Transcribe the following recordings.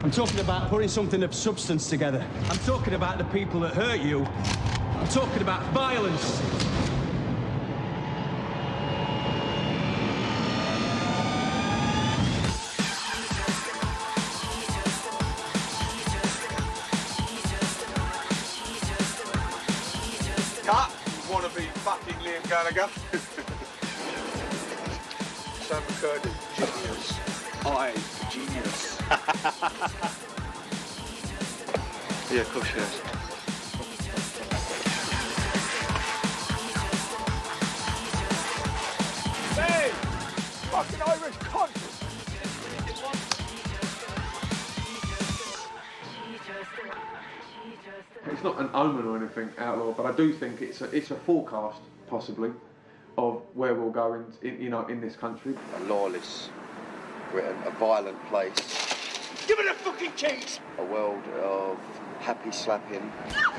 I'm talking about putting something of substance together. I'm talking about the people that hurt you. I'm talking about violence. Cut! Wanna be fucking Liam Gallagher? Sam McCurdy, genius. I, genius. Yeah, of course she is. Hey! Fucking Irish cunt! It's not an omen or anything, Outlaw, but I do think it's a forecast, possibly, of where we'll go in this country. A lawless Britain, a violent place. Give me the fucking keys! A world of happy slapping.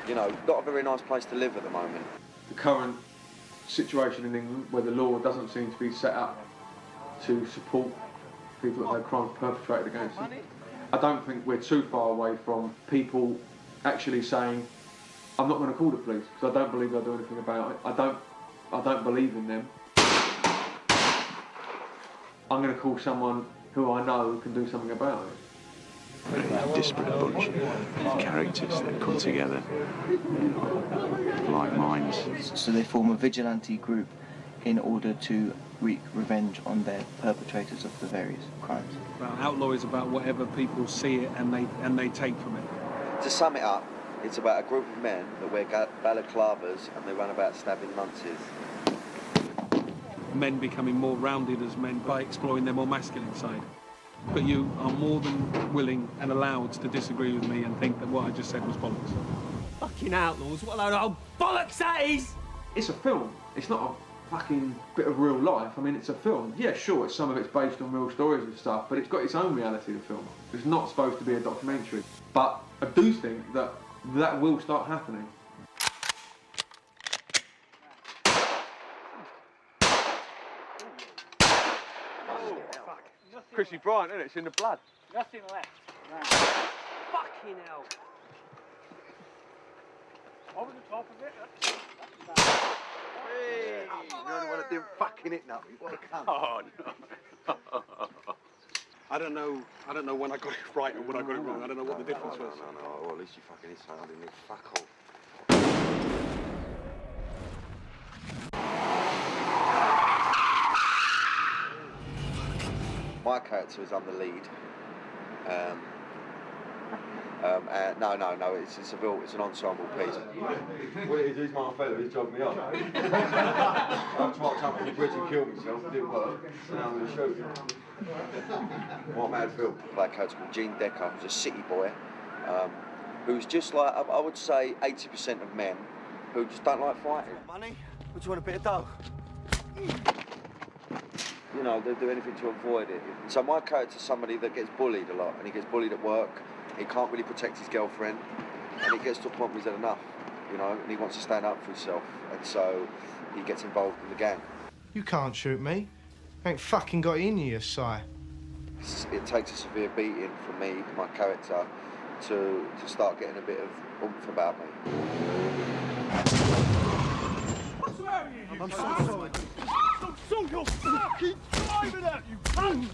You know, not a very nice place to live at the moment. The current situation in England, where the law doesn't seem to be set up to support people that have had crimes perpetrated against them. I don't think we're too far away from people actually saying, I'm not going to call the police because I don't believe they'll do anything about it. I don't believe in them. I'm going to call someone who I know can do something about it. A disparate bunch of characters that come together, like minds. So they form a vigilante group in order to wreak revenge on their perpetrators of the various crimes. Well, Outlaw is about whatever people see it and they take from it. To sum it up, it's about a group of men that wear balaclavas and they run about stabbing nunces. Men becoming more rounded as men by exploring their more masculine side. But you are more than willing and allowed to disagree with me and think that what I just said was bollocks. Fucking outlaws, what a load of old bollocks that is! It's a film. It's not a fucking bit of real life. I mean, it's a film. Yeah, sure, some of it's based on real stories and stuff, but it's got its own reality, the film. It's not supposed to be a documentary. But I do think that will start happening. Chrissy Bryant, isn't it? It's in the blood. Nothing left. No. Fucking hell. Over the top of it. Hey, you're the only one that didn't fucking hit nothing. What a cunt. Oh, no. I don't know when I got it right and when I got it wrong. I don't know what the difference was. No. Well, at least you fucking hit something. I didn't hit fuck all. My character is I'm the lead. No, it's an ensemble piece. What it is, he's my fellow, he's jogged me up. I've tried to jump off the bridge and kill myself, it didn't work, so now I'm going to shoot you. What a mad film. Play a character called Gene Decker, who's a city boy, who's just like, I would say 80% of men who just don't like fighting. Money? What do you want, a bit of dough? You know, they'll do anything to avoid it. So my character's somebody that gets bullied a lot, and he gets bullied at work. He can't really protect his girlfriend, and he gets to a point where he's had enough, you know, and he wants to stand up for himself, and so he gets involved in the gang. You can't shoot me. I ain't fucking got it in you, Si. It takes a severe beating for me, my character, to start getting a bit of oomph about me. What's the matter with you? I'm so sorry. Don't go fucking driving at you, cunt!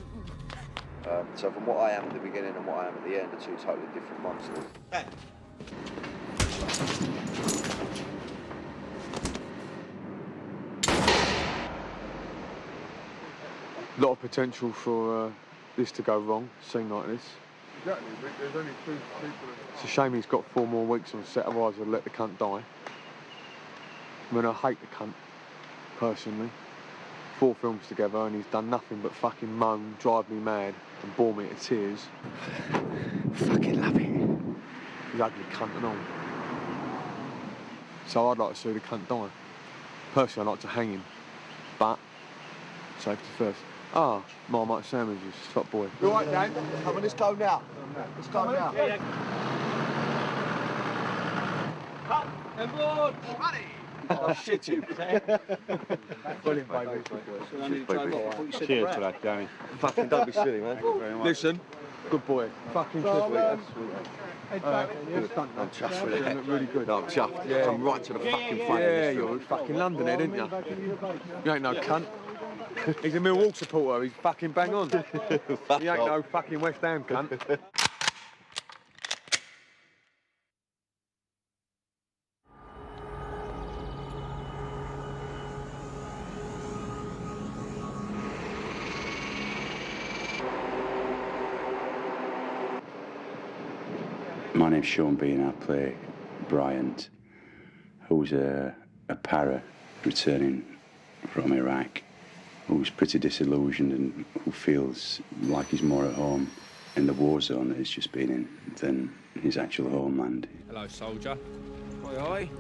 So from what I am at the beginning and what I am at the end are two totally different monsters. Hey. A lot of potential for this to go wrong, scene like this. Exactly, there's only two people. It's a shame he's got 4 more weeks on set, otherwise I'd let the cunt die. I mean, I hate the cunt, personally. 4 films together and he's done nothing but fucking moan, drive me mad and bore me to tears. Fucking love it. He's ugly cunt and all. So I'd like to see the cunt die. Personally, I'd like to hang him, but safety first. Ah, Marmite sandwiches, top boy. You all right, Dan? Come on, let's go now. Let's go now. Yeah. Cut and blood. Money. Oh, shit you. Brilliant, baby. Cheers for that, Danny. Fucking don't be silly, man. Listen, Good boy. Fucking good. I'm chuffed with it. Really good. No, I'm chuffed. Yeah. I'm right to the fucking front of Yeah, this you're film. fucking Londoner, didn't you? You ain't no cunt. He's a Millwall supporter. He's fucking bang on. He ain't no fucking West Ham cunt. My name's Sean Bean. I play Bryant, who's a para returning from Iraq, who's pretty disillusioned and who feels like he's more at home in the war zone that he's just been in than his actual homeland. Hello, soldier. Oi, oi.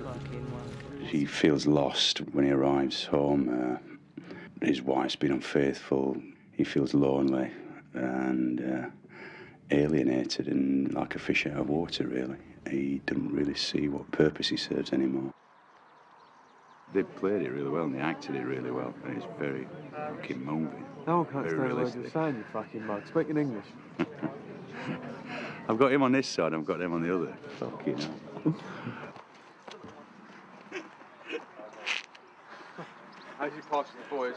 He feels lost when he arrives home. His wife's been unfaithful. He feels lonely and alienated and like a fish out of water, really. He doesn't really see what purpose he serves anymore. They played it really well and they acted it really well, and it's very fucking moving. No one can't Very stand the words realistic. you're saying, you fucking mug. Speak in English. I've got him on this side, I've got them on the other. Fucking hell. How's you passing the boys?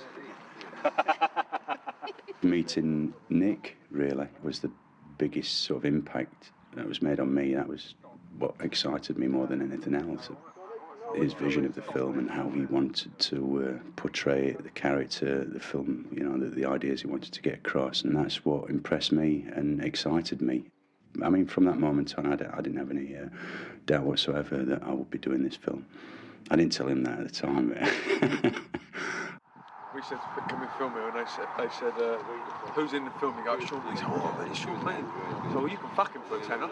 Meeting Nick, really, was the biggest sort of impact that was made on me. That was what excited me more than anything else. His vision of the film and how he wanted to portray it, the character, the film, you know, the ideas he wanted to get across, and that's what impressed me and excited me. I mean, from that moment on, I didn't have any doubt whatsoever that I would be doing this film. I didn't tell him that at the time. We said, can we film it? And they said, who's in the film? He goes, Sean. He said, oh, man, it's Sean Bean. He said, well, you can fuck him for a tenner.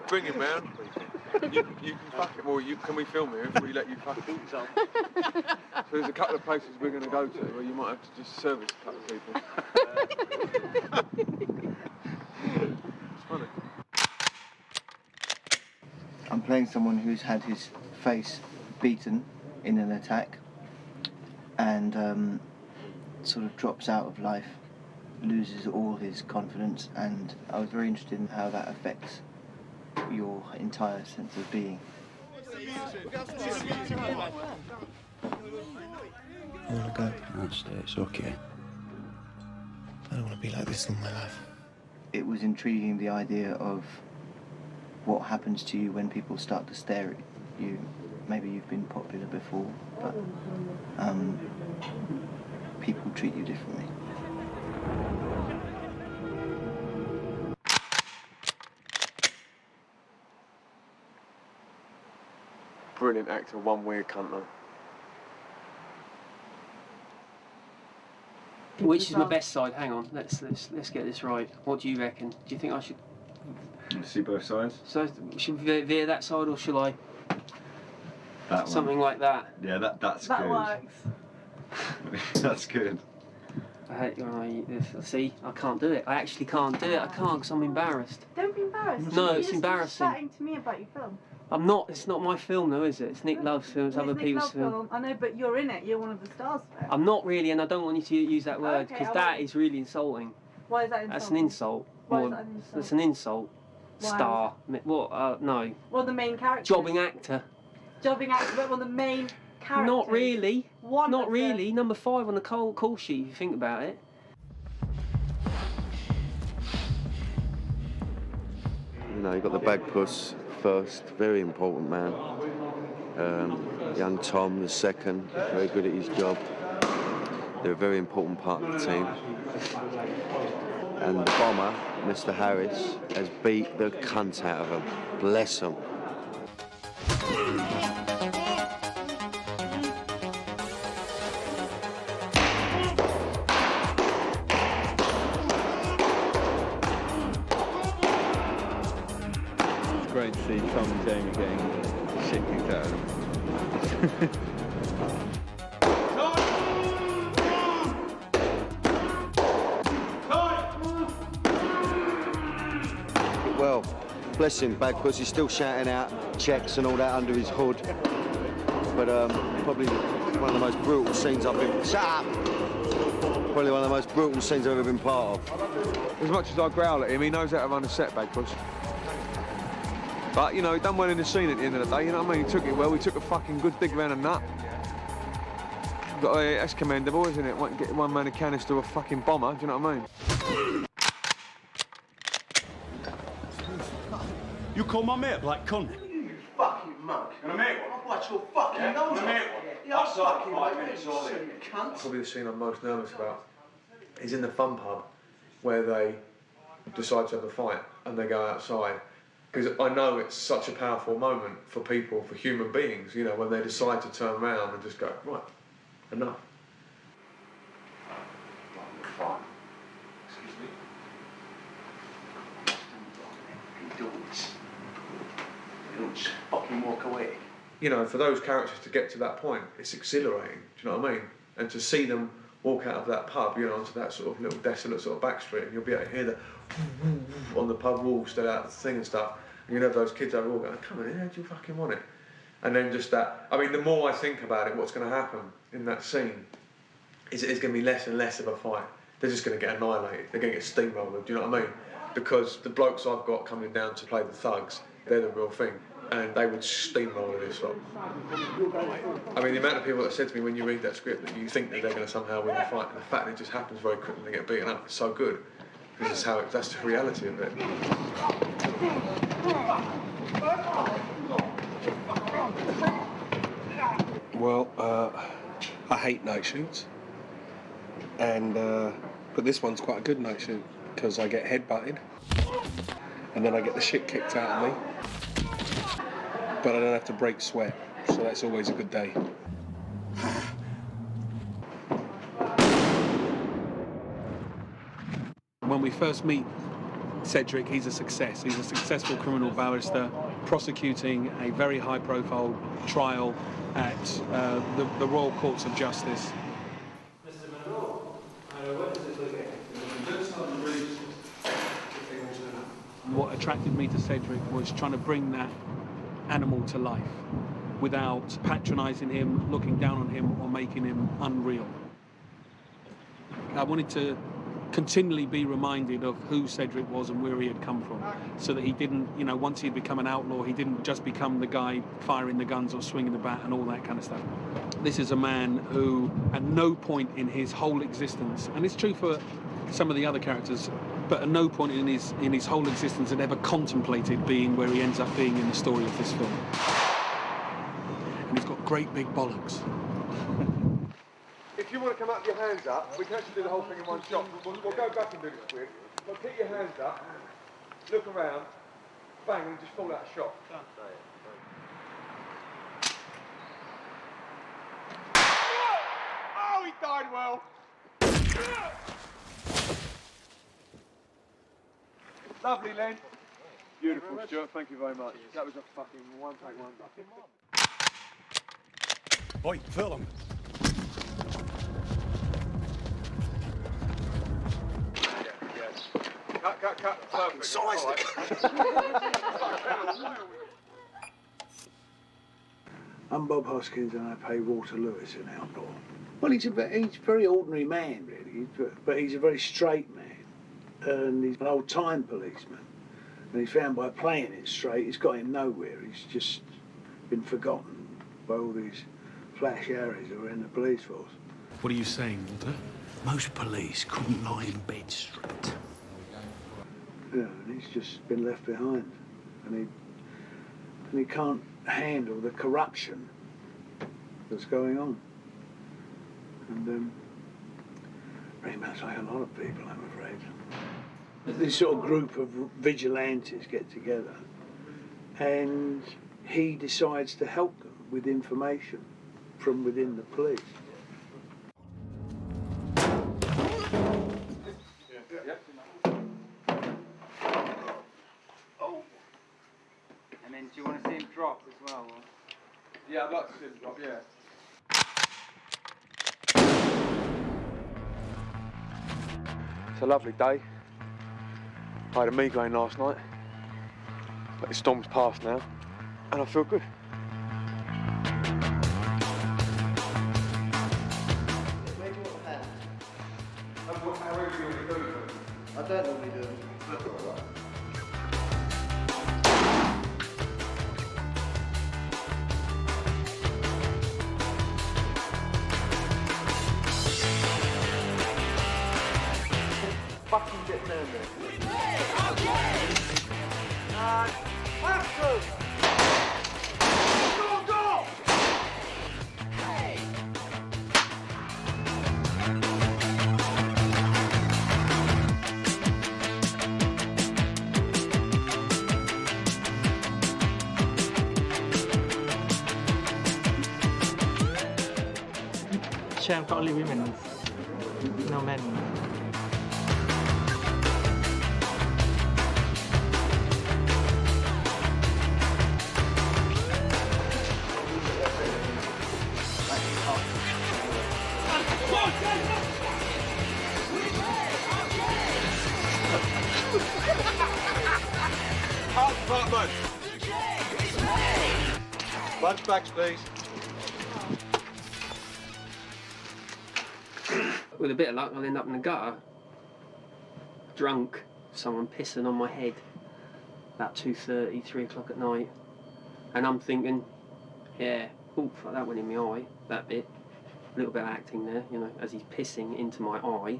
Bring him round. You can fuck him, or can we film him if we let you fuck him? So there's a couple of places we're going to go to where you might have to just service a couple of people. It's funny. I'm playing someone who's had his face beaten in an attack and sort of drops out of life, loses all his confidence, and I was very interested in how that affects your entire sense of being. I want to go. It's okay. I don't want to be like this all my life. It was intriguing, the idea of what happens to you when people start to stare at you. Maybe you've been popular before, but people treat you differently. Brilliant actor, one weird cunt though. Which is my best side? Hang on, let's get this right. What do you reckon? Do you think I should? See both sides? So should we veer that side, or shall I? That Something like that. Yeah, that's That good. works. That's good. See, I can't do it. I actually can't do it. I can't because I'm embarrassed. Don't be embarrassed. No, You're it's just embarrassing. chatting to me about your film. I'm not. It's not my film, though, is it? It's Nick Love's film. It's Well, other Nick people's Love's film. I know, but you're in it. You're one of the stars of it. I'm not really, and I don't want you to use that word Okay, because I that won't. is really insulting. Why is that insulting? That's an insult. Why More- is that an insult? That's an insult. Why? Star. What? No. Well, the main character. Jobbing actor. Jobbing actor, but one of the main characters. Not really. One Not of really. Number 5 on the call sheet, if you think about it. You know, you got the bag puss first, very important man. Young Tom, the second, very good at his job. They're a very important part of the team. And the bomber, Mr. Harris, has beat the cunt out of them. Bless them. It's great to see Tom and Jamie getting shit kicked out of them. Well, bless him, bag puss. He's still shouting out checks and all that under his hood. But probably one of the most brutal scenes I've been. Shut up! Probably one of the most brutal scenes I've ever been part of. As much as I growl at him, he knows how to run a set, Bagpuss. But, you know, he done well in the scene at the end of the day, you know what I mean? He took it well, he took a fucking good dig around the nut. But that's commendable, isn't it? Get one man a canister of a fucking bomber, do you know what I mean? You call my mate a black cunt? You fucking mug. And a mate I'll bite your fucking nose off. Yeah, I'll fucking Five minutes, you all in. cunt. Probably the scene I'm most nervous about is in the fun pub where they decide to have a fight and they go outside. Because I know it's such a powerful moment for people, for human beings, you know, when they decide to turn around and just go, right, enough. Excuse me. Don't fucking walk away. You know, for those characters to get to that point, it's exhilarating, do you know what I mean? And to see them walk out of that pub, you know, onto that sort of little desolate sort of back street, and you'll be able to hear the on the pub wall, still out the thing and stuff, and you'll have those kids over all going, come on in, how do you fucking want it? And then just that, I mean, the more I think about it, what's going to happen in that scene is it's going to be less and less of a fight. They're just going to get annihilated, they're going to get steamrolled, do you know what I mean? Because the blokes I've got coming down to play the thugs, they're the real thing. And they would steamroll this lot. I mean, the amount of people that said to me when you read that script that you think that they're going to somehow win the fight, and the fact that it just happens very quickly and they get beaten up is so good. Because that's the reality of it. Well, I hate night shoots. And, but this one's quite a good night shoot because I get headbutted and then I get the shit kicked out of me. But I don't have to break sweat, so that's always a good day. When we first meet Cedric, he's a success. He's a successful criminal barrister prosecuting a very high-profile trial at the Royal Courts of Justice. What attracted me to Cedric was trying to bring that animal to life without patronising him, looking down on him, or making him unreal. I wanted to continually be reminded of who Cedric was and where he had come from, so that he didn't, you know, once he'd become an outlaw, he didn't just become the guy firing the guns or swinging the bat and all that kind of stuff. This is a man who, at no point in his whole existence, and it's true for some of the other characters, but at no point in his whole existence had ever contemplated being where he ends up being in the story of this film. And he's got great big bollocks. If you want to come up, your hands up, we can actually do the whole thing in one shot. We'll go back and do this quick. But keep your hands up, look around, bang, and just fall out of shot. Oh, he died well. Lovely, Len. Beautiful, Stuart. Thank you very much. That was a fucking one-take wonder. Oi, film. Cut. Perfect. Size I'm Bob Hoskins and I play Walter Lewis in Outlaw. Well, he's a very ordinary man, really, but he's a very straight man. And he's an old-time policeman. And he's found by playing it straight, it's got him nowhere. He's just been forgotten by all these flash Harrys who are in the police force. What are you saying, Walter? Most police couldn't lie in bed straight. Yeah, and he's just been left behind. And he can't handle the corruption that's going on. And very much like a lot of people, I'm afraid. This sort of group of vigilantes get together and he decides to help them with information from within the police. Oh. And then do you want to see him drop as well? Or? Yeah, I'd like to see him drop, yeah. It's a lovely day. I had a migraine last night, but the storm's passed now, and I feel good. don't normally do them. Fucking get down there. Champ got only women, no men. Lunchbacks, please. With a bit of luck, I'll end up in the gutter, drunk, someone pissing on my head, about 2:30, 3 o'clock at night. And I'm thinking, yeah, oh, fuck, that went in my eye, that bit. A little bit of acting there, you know, as he's pissing into my eye.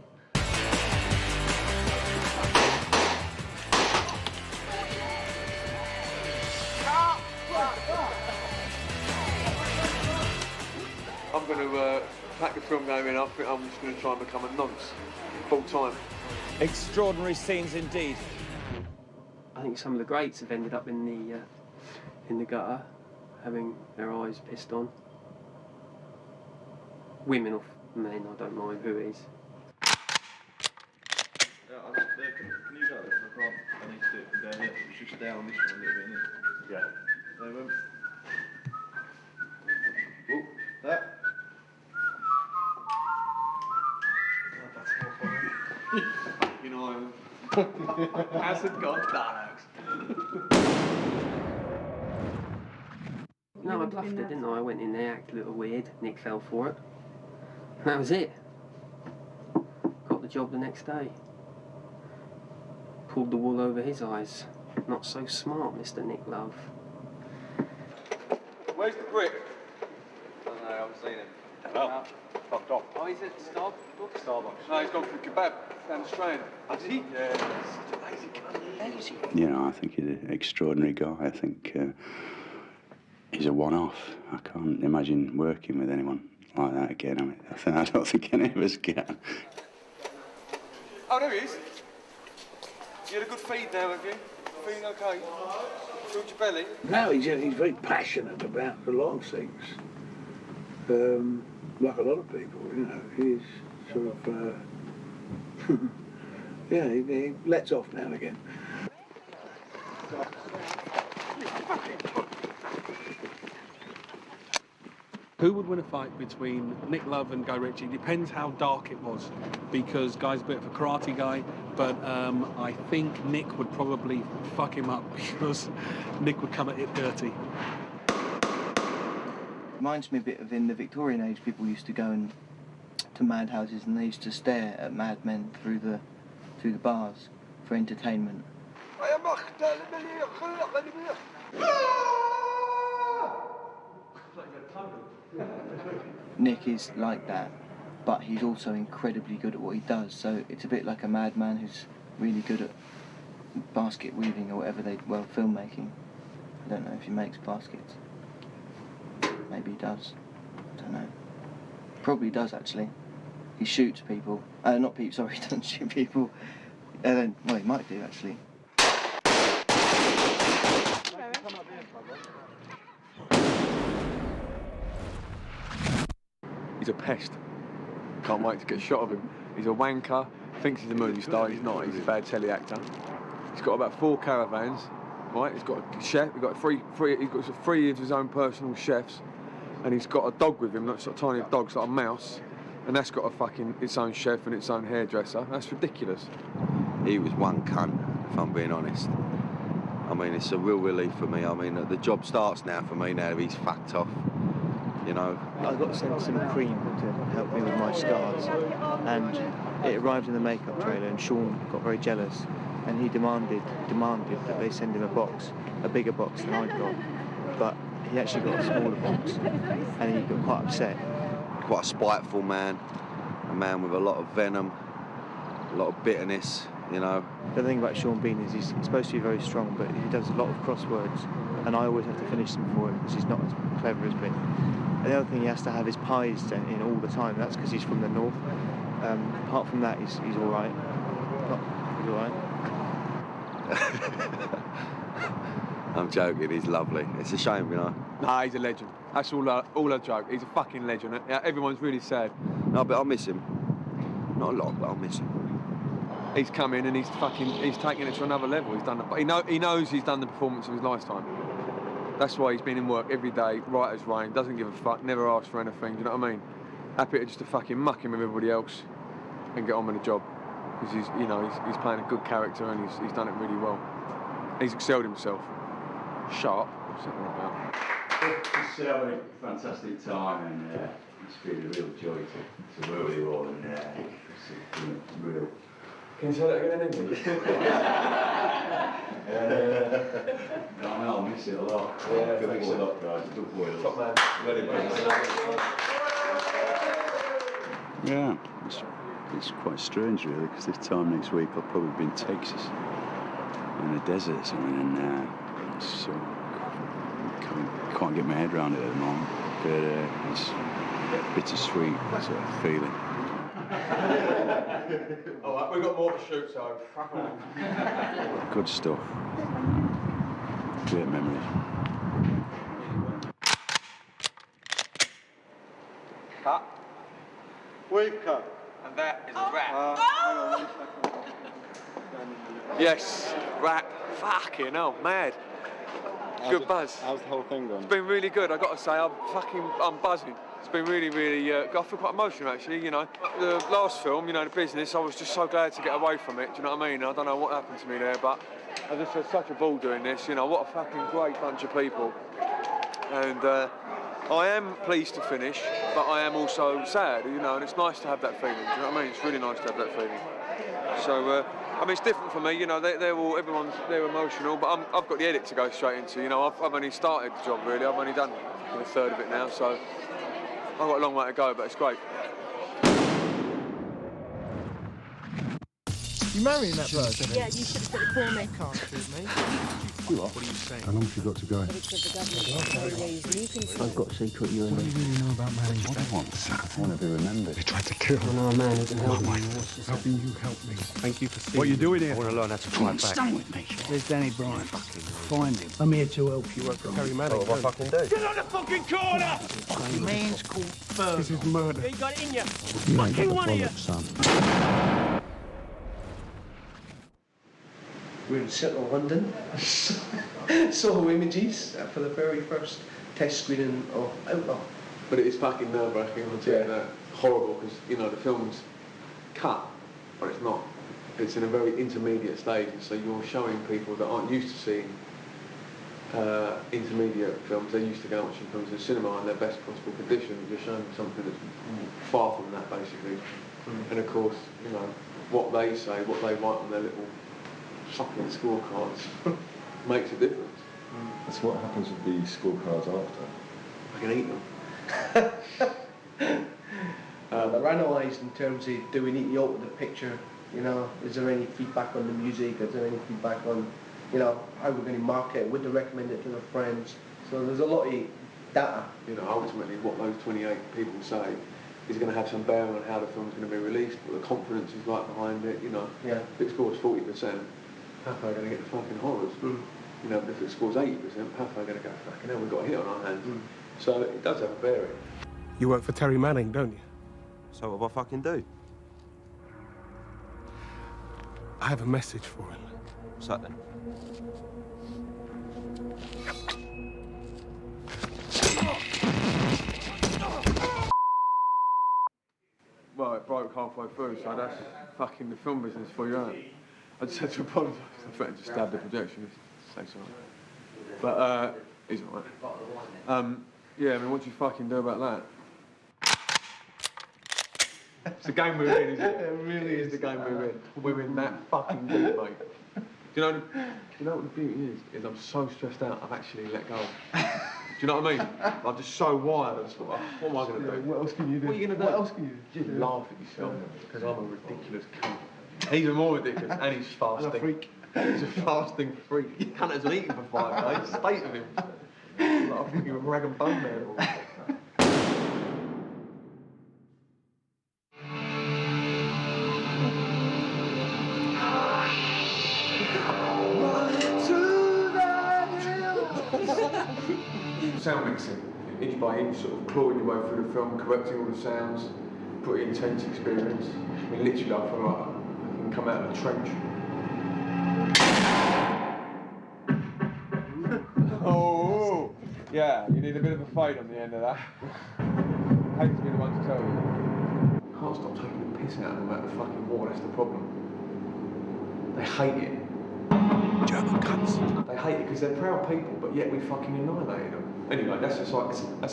I'm going to pack the film going up. I'm just going to try and become a nonce full time. Extraordinary scenes indeed. I think some of the greats have ended up in the gutter, having their eyes pissed on. Women or men, I don't mind who it is. Yeah, can you go? I need to do it from down here. It's just down this one a little bit, isn't it? Yeah. There, boom. Oh, that. Fucking Ireland. Hasn't got dialogues. No, I bluffed it, didn't I? I went in there, acted a little weird. Nick fell for it. That was it. Got the job the next day. Pulled the wool over his eyes. Not so smart, Mr. Nick Love. Where's the brick? I don't know, I haven't seen him. Oh. Fucked off. Oh, he's at Starbucks? Starbucks. No, he's gone for kebab down the Strand. Has he? Yeah. Such a lazy cunt. Lazy. You know, I think he's an extraordinary guy. I think he's a one-off. I can't imagine working with anyone like that again. I mean, I don't think any of us can. Oh, there he is. You had a good feed now, have you? Feeling okay? Filled your belly? No, he's very passionate about a lot of things. Like a lot of people, you know, he's sort of, yeah, he lets off now and again. Who would win a fight between Nick Love and Guy Ritchie? Depends how dark it was, because Guy's a bit of a karate guy, but I think Nick would probably fuck him up because Nick would come at it dirty. Reminds me a bit of in the Victorian age, people used to go to madhouses and they used to stare at madmen through the bars for entertainment. Nick is like that, but he's also incredibly good at what he does, so it's a bit like a madman who's really good at basket weaving or whatever filmmaking. I don't know if he makes baskets. Maybe he does. I don't know. Probably does, actually. He shoots people. Not people, sorry, he doesn't shoot people. Well, he might do, actually. He's a pest. Can't wait to get a shot of him. He's a wanker, thinks he's a movie star, he's not, he's a bad telly actor. He's got about 4 caravans, right? He's got a chef, he's got three of his own personal chefs, and he's got a dog with him, not sort of tiny dog, it's like a mouse, and that's got its own chef and its own hairdresser. That's ridiculous. He was one cunt, if I'm being honest. I mean, it's a real relief for me. I mean, the job starts now for me now that he's fucked off. You know, I got sent some cream to help me with my scars, and it arrived in the makeup trailer, and Sean got very jealous, and he demanded that they send him a bigger box than I'd got. But he actually got a smaller box, and he got quite upset. Quite a spiteful man, a man with a lot of venom, a lot of bitterness, you know. The thing about Sean Bean is he's supposed to be very strong, but he does a lot of crosswords, and I always have to finish them for him because he's not as clever as me. And the other thing, he has to have his pies sent in all the time. That's because he's from the north. Apart from that, he's all right. He's all right. I'm joking, he's lovely. It's a shame, you know. Nah, he's a legend. That's all a joke. He's a fucking legend. Yeah, everyone's really sad. No, but I'll miss him. Not a lot, but I'll miss him. He's come in and he's taken it to another level. He's done he knows he's done the performance of his lifetime. That's why he's been in work every day, right as rain, doesn't give a fuck, never asks for anything, do you know what I mean? Happy to just to fucking muck him with everybody else and get on with the job. Because he's playing a good character and he's done it really well. He's excelled himself. Sharp, what's that all about? Just having a fantastic time, and it's been a real joy to work with you all, and it's real. Can you say that again in English? I'll miss it a lot. Yeah, thanks a lot, guys. Good boy. Top man. Very Yeah, it's quite strange, really, because this time next week I'll probably be in Texas, in the desert or something, and so can't get my head around it at the moment, but it's bittersweet sort of feeling. All right, we've got more to shoot, so fuck on. Good stuff. Great memories. Cut. We've cut. And that is a wrap. Yes, rap. Fucking hell, mad. Good buzz. How's the whole thing going? It's been really good. I got to say, I'm buzzing. It's been really, really. I feel quite emotional actually. You know, the last film, you know, The Business. I was just so glad to get away from it. Do you know what I mean? I don't know what happened to me there, but I just had such a ball doing this. You know, what a fucking great bunch of people. And I am pleased to finish, but I am also sad. You know, and it's nice to have that feeling. Do you know what I mean? It's really nice to have that feeling. So. I mean, it's different for me, you know, they're emotional, but I've got the edit to go straight into, you know, I've only started the job really, I've only done a third of it now, so I've got a long way to go, but it's great. You marrying that person? Yeah, you should have said it for me. Can't shoot me. You are? What are you saying? How long have you got to go? I've got a secret you and What do you really know about marrying? What I want, Sam, I want to be remembered. They tried to kill me. I know a man who can help me. Helping you help me. Thank you for seeing What are you doing here? I want to learn how to fight back. Stand with me. Where's Danny Bryan? Find him. I'm here to help you. Terry Manning. What do I fucking do? Get on the fucking corner! The man's called Ferg. This is murder. You got it in you. You ain't got Fucking the one of you. bollocks, son. We're in central London. Saw images for the very first test screening of Outlaw. But it is fucking nerve-wracking, I'll tell you that. Horrible, because, you know, the film's cut, but it's not. It's in a very intermediate stage, so you're showing people that aren't used to seeing intermediate films. They're used to going watching films in cinema in their best possible condition. You're showing them something that's far from that, basically. And of course, you know, what they say, what they write on their little fucking scorecards makes a difference. So what happens with the scorecards after? I can eat them. They're analysed in terms of, do we need to alter the picture? You know, is there any feedback on the music? Is there any feedback on, you know, how we're going to market it? Would they recommend it to their friends? So there's a lot of data. You know, ultimately what those 28 people say is going to have some bearing on how the film's going to be released, what the confidence is like behind it, you know. Yeah. If it scores 40%, how far are they going to get the fucking horrors? You know, but if it scores 80%, how far are they going to go, fucking hell, we've got a hit on our hands. So it does have a bearing. You work for Terry Manning, don't you? So what do I fucking do? I have a message for him. What's that then? Well, it broke halfway through, so that's fucking the film business for you, ain't it? I just had to apologise. I threatened to stab the projectionist. Say sorry. But, he's alright. Yeah, I mean, what do you fucking do about that? It's the game we're in, isn't it? It really is the game we're in. We're in that fucking deep, mate. Do you know what the beauty is I'm so stressed out, I've actually let go. Do you know what I mean? I'm just so wired. I'm just like, what am I going to do? What else can you do? What are you going to do? What else can you do? Just laugh at yourself, because I'm a ridiculous cunt. Even more ridiculous, and he's fasting. And a freak. He's a fasting freak. He hasn't eaten for 5 days. State of him. Like a fucking rag and bone man. Sound mixing, inch by inch, sort of clawing your way through the film, correcting all the sounds, pretty intense experience. I mean, literally, I feel like I can come out of a trench. Oh, yeah, you need a bit of a fade on the end of that. I hate to be the one to tell you. Can't stop taking the piss out of them about the fucking war, that's the problem. They hate it. German cunts. They hate it because they're proud people, but yet we fucking annihilated them. Anyway, that's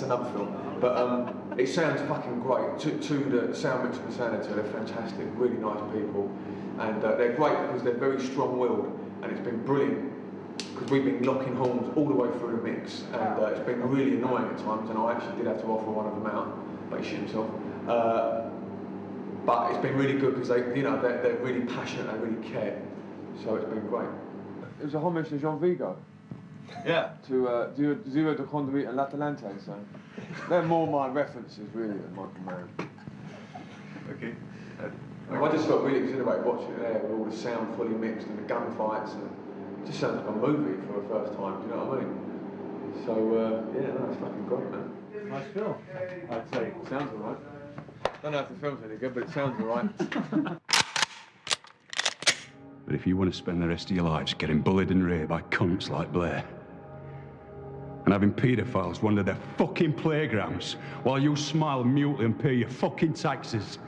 another film. But it sounds fucking great. To the sound mix and the sound editor, they're fantastic, really nice people, and they're great because they're very strong-willed, and it's been brilliant because we've been locking horns all the way through the mix, and it's been really annoying at times, and I actually did have to offer one of them out, but he shit himself. But it's been really good because they're really passionate, they really care, so it's been great. It was a homage to Jean Vigo. Yeah. To Zero de Conduit and L'Atalante, so they're more my references really than Michael Mann. Okay. I just felt really exhilarated watching it there with all the sound fully mixed and the gunfights, and it just sounds like a movie for the first time, do you know what I mean? So yeah, no, it's fucking great, man. Nice film. I'd say it sounds alright. Don't know if the film's any good, but it sounds alright. But if you want to spend the rest of your lives getting bullied and raped by cunts like Blair, and having paedophiles wander their fucking playgrounds while you smile mutely and pay your fucking taxes,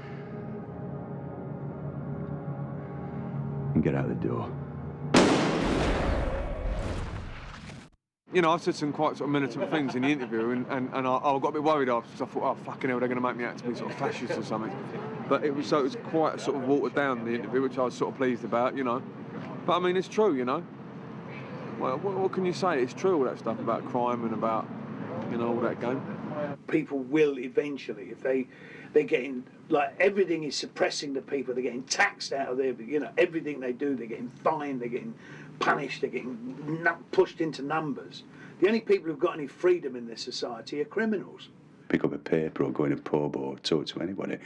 and get out the door. You know, I said some quite sort of militant things in the interview, and I got a bit worried after, because I thought, oh, fucking hell, they're going to make me out to be sort of fascist or something. But it was quite sort of watered down, the interview, which I was sort of pleased about, you know. But I mean, it's true, you know. Well, what can you say? It's true, all that stuff about crime and about, you know, all that game. People will eventually, if they're getting, like, everything is suppressing the people, they're getting taxed out of their, you know, everything they do, they're getting fined, they're getting punished, they're getting pushed into numbers. The only people who've got any freedom in this society are criminals. Pick up a paper or go in a pub or talk to anybody,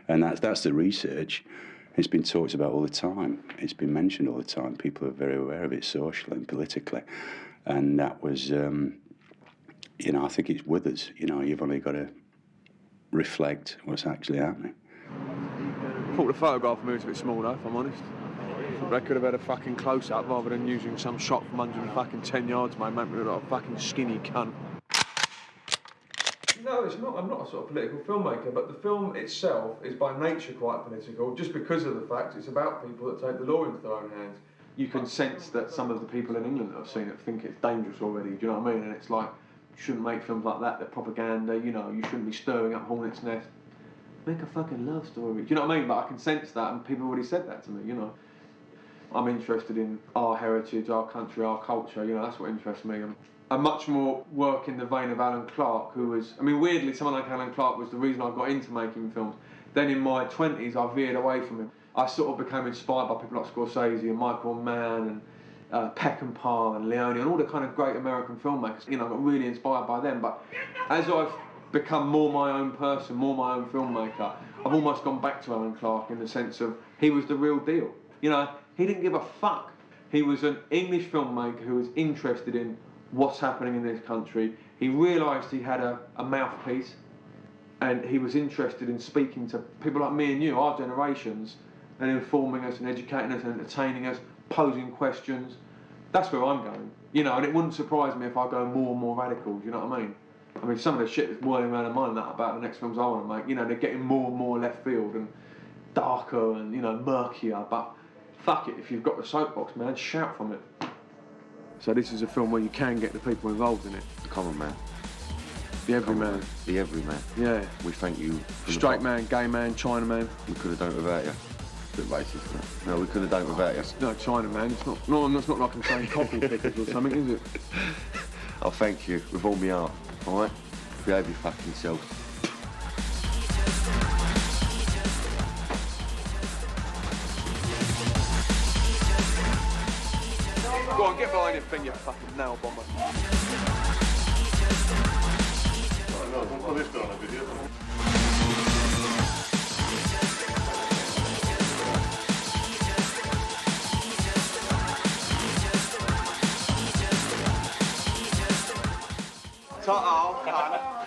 and that's the research. It's been talked about all the time. It's been mentioned all the time. People are very aware of it socially and politically, and that was, you know, I think it's with us. You know, you've only got to reflect what's actually happening. I thought the photograph of me was a bit small though, if I'm honest. They could have had a fucking close-up rather than using some shot from 110 yards, mate. Make me look like a fucking skinny cunt. No, it's not. I'm not a sort of political filmmaker, but the film itself is by nature quite political, just because of the fact it's about people that take the law into their own hands. You can sense that some of the people in England that have seen it think it's dangerous already, do you know what I mean? And it's like, you shouldn't make films like that, they're propaganda, you know, you shouldn't be stirring up hornets' nest. Make a fucking love story, do you know what I mean? But I can sense that, and people already said that to me, you know. I'm interested in our heritage, our country, our culture, you know, that's what interests me. I much more work in the vein of Alan Clark, who was, I mean, weirdly, someone like Alan Clark was the reason I got into making films. Then in my 20s, I veered away from him. I sort of became inspired by people like Scorsese and Michael Mann and Peckinpah and Leone and all the kind of great American filmmakers. You know, I got really inspired by them. But as I've become more my own person, more my own filmmaker, I've almost gone back to Alan Clark in the sense of he was the real deal. You know, he didn't give a fuck. He was an English filmmaker who was interested in what's happening in this country. He realised he had a mouthpiece, and he was interested in speaking to people like me and you, our generations, and informing us and educating us and entertaining us, posing questions. That's where I'm going, you know, and it wouldn't surprise me if I go more and more radical, do you know what I mean? I mean, some of the shit that's whirling around in my mind about the next films I want to make, you know, they're getting more and more left field and darker and, you know, murkier, but fuck it, if you've got the soapbox, man, shout from it. So this is a film where you can get the people involved in it. Come on, man. The everyman. The everyman. Yeah. We thank you. from the Straight bottom. man, gay man, China man. We could have done it without you. Bit racist, isn't it? No, we could have done it without you. No, China man. It's not. No, it's not like I'm saying coffee pickers or something, is it? I'll thank you with all my heart. All right? Behave your fucking self. Go on, get behind him, thing, you fucking nail bomber. Ta-ta.